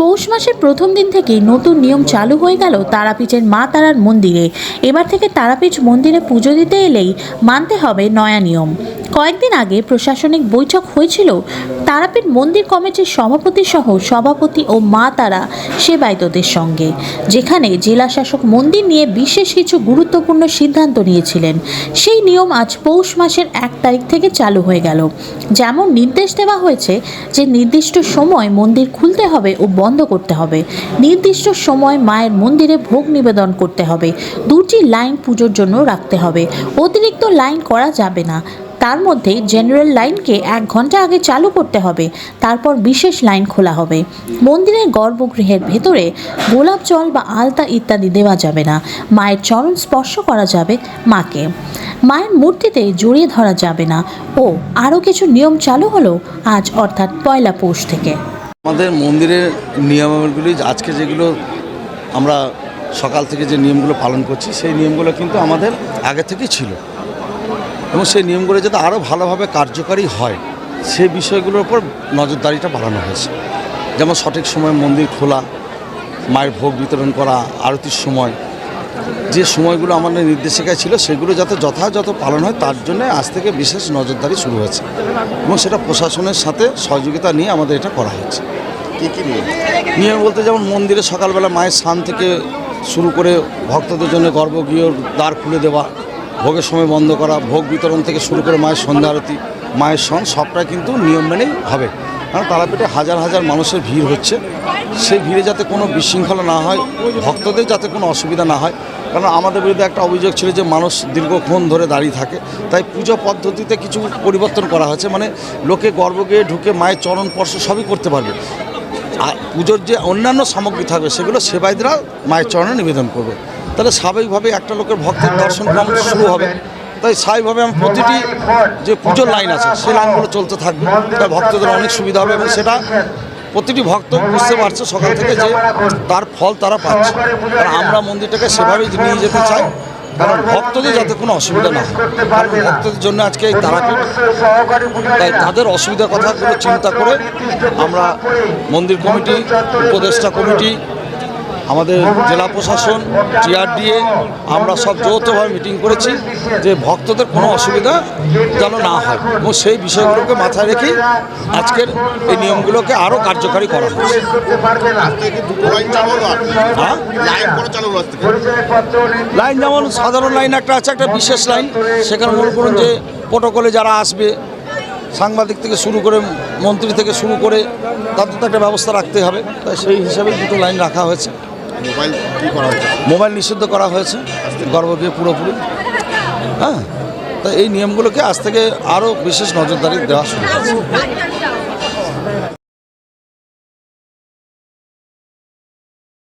পৌষ মাসের প্রথম দিন থেকেই নতুন নিয়ম চালু হয়ে গেল তারাপীঠের মা তারার মন্দিরে। এবার থেকে তারাপীঠ মন্দিরে পুজো দিতে এলেই মানতে হবে নয়া নিয়ম। কয়েকদিন আগে প্রশাসনিক বৈঠক হয়েছিল তারাপীঠ মন্দির কমিটির সভাপতি সহ সভাপতি ও মা তারা সেবায়তদের সঙ্গে, যেখানে জেলা শাসক মন্দির নিয়ে বিশেষ কিছু গুরুত্বপূর্ণ সিদ্ধান্ত নিয়েছিলেন। সেই নিয়ম আজ পৌষ মাসের 1 তারিখ থেকে চালু হয়ে গেল। যেমন নির্দেশ দেওয়া হয়েছে যে নির্দিষ্ট সময় মন্দির খুলতে হবে ও বন্ধ করতে হবে, নির্দিষ্ট সময় মায়ের মন্দিরে ভোগ নিবেদন করতে হবে, 2টি লাইন পুজোর জন্য রাখতে হবে, অতিরিক্ত লাইন করা যাবে না। তার মধ্যে জেনারেল লাইনকে 1 ঘন্টা আগে চালু করতে হবে, তারপর বিশেষ লাইন খোলা হবে। মন্দিরের গর্ভগৃহের ভেতরে গোলাপ জল বা আলতা ইত্যাদি দেওয়া যাবে না। মায়ের চরণ স্পর্শ করা যাবে মাকে, মায়ের মূর্তিতে জড়িয়ে ধরা যাবে না ও আরও কিছু নিয়ম চালু হলো আজ অর্থাৎ 1 পৌষ থেকে। আমাদের মন্দিরের নিয়মাবলীগুলি আজকে যেগুলো আমরা সকাল থেকে যে নিয়মগুলো পালন করছি সেই নিয়মগুলো কিন্তু আমাদের আগে থেকেই ছিল এবং সেই নিয়মগুলো যাতে আরও ভালোভাবে কার্যকারী হয় সেই বিষয়গুলোর উপর নজরদারিটা বাড়ানো হয়েছে। যেমন সঠিক সময় মন্দির খোলা, মায়ের ভোগ বিতরণ করা, আরতির সময়, যে সময়গুলো আমাদের নির্দেশিকায় ছিল সেগুলো যাতে যথাযথ পালন হয় তার জন্য আজ থেকে বিশেষ নজরদারি শুরু হয়েছে এবং সেটা প্রশাসনের সাথে সহযোগিতা নিয়ে আমাদের এটা করা হচ্ছে। কী কী নিয়ম বলতে যেমন মন্দিরে সকালবেলা মায়ের স্নান থেকে শুরু করে ভক্তদের জন্য গর্ভগৃহর দ্বার খুলে দেওয়া, ভোগের সময় বন্ধ করা, ভোগ বিতরণ থেকে শুরু করে মায়ের সন্ধ্যা আরতি, মায়ের সন সবটাই কিন্তু নিয়ম মেনেই হবে। কারণ তারাপীঠে হাজার হাজার মানুষের ভিড় হচ্ছে, সেই ভিড়ে যাতে কোনো বিশৃঙ্খলা না হয়, ভক্তদের যাতে কোনো অসুবিধা না হয়। কারণ আমাদের বিরুদ্ধে একটা অভিযোগ ছিল যে মানুষ দীর্ঘক্ষণ ধরে দাঁড়িয়ে থাকে, তাই পুজো পদ্ধতিতে কিছু পরিবর্তন করা হয়েছে। মানে লোকে গর্ভগৃহে ঢুকে মায়ের চরণ স্পর্শ সবই করতে পারবে, আর পুজোর যে অন্যান্য সামগ্রী থাকবে সেগুলো সেবায়তরা মায়ের চরণে নিবেদন করবে। তাহলে স্বাভাবিকভাবে একটা লোকের ভক্তের দর্শন ক্রম শুরু হবে। তাই স্বাভাবিকভাবে আমি প্রতিটি যে পুজোর লাইন আছে সেই লাইনগুলো চলতে থাকবে, তাই ভক্তদের অনেক সুবিধা হবে এবং সেটা প্রতিটি ভক্ত বুঝতে পারছে সকাল থেকে যে তার ফল তারা পাচ্ছে। কারণ আমরা মন্দিরটাকে সেভাবেই নিয়ে যেতে চাই, কারণ ভক্তদের যাতে কোনো অসুবিধা না হয়। কারণ ভক্তদের জন্য আজকে এই তারাপীঠ, তাই তাদের অসুবিধার কথাগুলো চিন্তা করে আমরা মন্দির কমিটি, উপদেষ্টা কমিটি, আমাদের জেলা প্রশাসন, টিআরডিএ আমরা সব যৌথভাবে মিটিং করেছি যে ভক্তদের কোনো অসুবিধা যেন না হয় এবং সেই বিষয়গুলোকে মাথায় রেখেই আজকের এই নিয়মগুলোকে আরও কার্যকারী করা হয়েছে। লাইন যেমন সাধারণ লাইন একটা আছে, একটা বিশেষ লাইন, সেখানে মনে করুন যে প্রোটোকলে যারা আসবে, সাংবাদিক থেকে শুরু করে মন্ত্রী থেকে শুরু করে তাদের তো একটা ব্যবস্থা রাখতে হবে, তাই সেই হিসাবে 2টো লাইন রাখা হয়েছে। মোবাইল কী করা হয়েছে? মোবাইল নিষিদ্ধ করা হয়েছে গর্ভগৃহে পুরোপুরি। হ্যাঁ, তো এই নিয়মগুলোকে আজ থেকে আরও বিশেষ নজরদারি দেওয়া শুরু হয়েছে।